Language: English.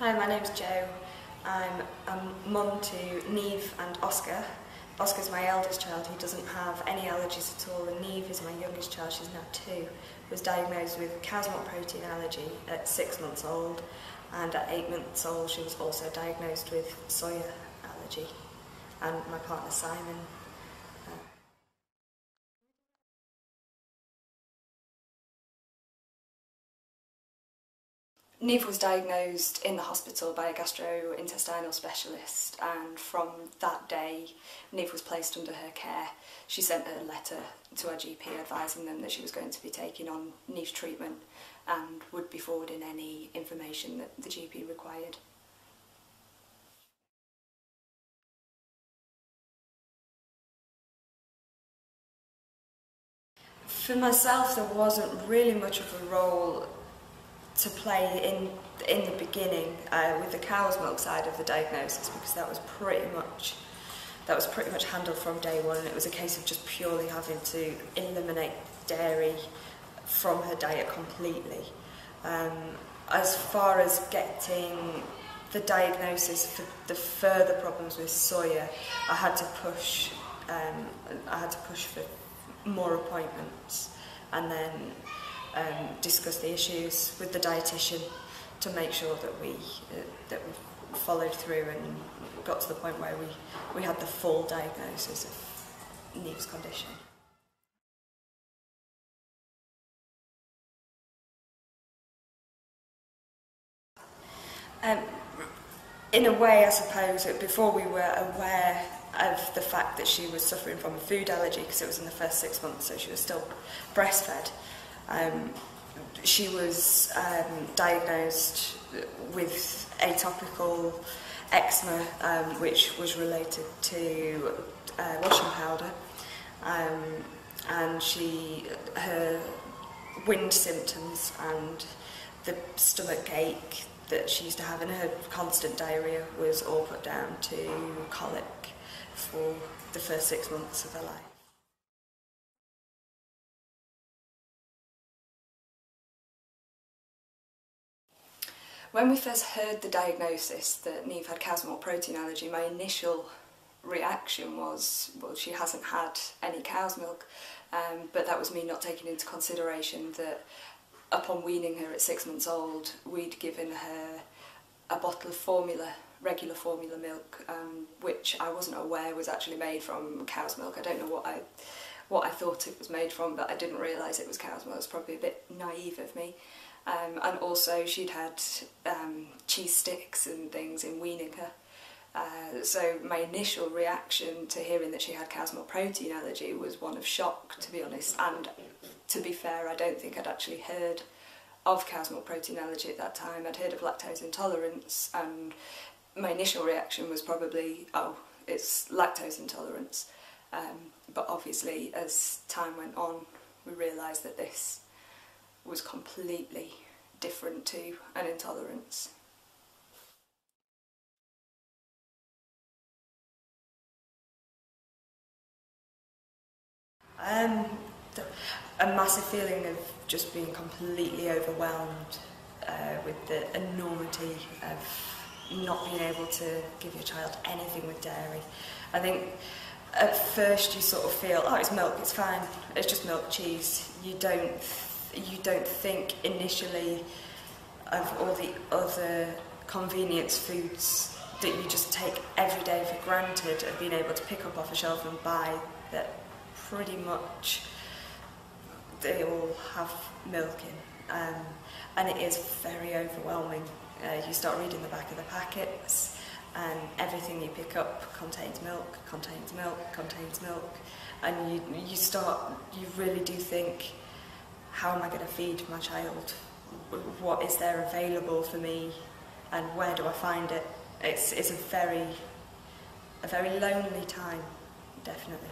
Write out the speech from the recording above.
Hi, my name's Jo. I'm a mum to Neve and Oscar. Oscar's my eldest child who doesn't have any allergies at all, and Neve is my youngest child, she's now 2, was diagnosed with cow's milk protein allergy at 6 months old, and at 8 months old she was also diagnosed with soya allergy. And my partner Simon. Neve was diagnosed in the hospital by a gastrointestinal specialist, and from that day Neve was placed under her care. She sent a letter to our GP advising them that she was going to be taking on niche treatment and would be forwarding any information that the GP required. For myself, there wasn't really much of a role to play in the beginning with the cow's milk side of the diagnosis, because that was pretty much handled from day one, and it was a case of just purely having to eliminate dairy from her diet completely. As far as getting the diagnosis for the further problems with soya, I had to push for more appointments, and then discuss the issues with the dietitian to make sure that we followed through and got to the point where we had the full diagnosis of Neve's condition. In a way, I suppose, before we were aware of the fact that she was suffering from a food allergy, because it was in the first 6 months, so she was still breastfed. She was diagnosed with atopical eczema, which was related to washing powder, and her wind symptoms and the stomach ache that she used to have and her constant diarrhoea was all put down to colic for the first 6 months of her life. When we first heard the diagnosis that Neve had cow's milk protein allergy, my initial reaction was, well, she hasn't had any cow's milk, but that was me not taking into consideration that upon weaning her at 6 months old, we'd given her a bottle of formula, regular formula milk, which I wasn't aware was actually made from cow's milk. I don't know what I thought it was made from, but I didn't realise it was cow's milk. It's probably a bit naive of me. And also she'd had cheese sticks and things in weaning her. So my initial reaction to hearing that she had cow's milk protein allergy was one of shock, to be honest. And to be fair, I don't think I'd actually heard of cow's milk protein allergy at that time. I'd heard of lactose intolerance, and my initial reaction was probably, oh, it's lactose intolerance. But obviously, as time went on, we realised that this was completely different to an intolerance. A massive feeling of just being completely overwhelmed with the enormity of not being able to give your child anything with dairy. I think at first you sort of feel, oh, it's milk, it's fine, it's just milk, cheese. You don't think initially of all the other convenience foods that you just take every day for granted of being able to pick up off a shelf and buy, that pretty much they all have milk in, and it is very overwhelming. You start reading the back of the packets, and everything you pick up contains milk, contains milk, contains milk, and you really do think, how am I going to feed my child? What is there available for me, and where do I find it? It's a very lonely time, definitely.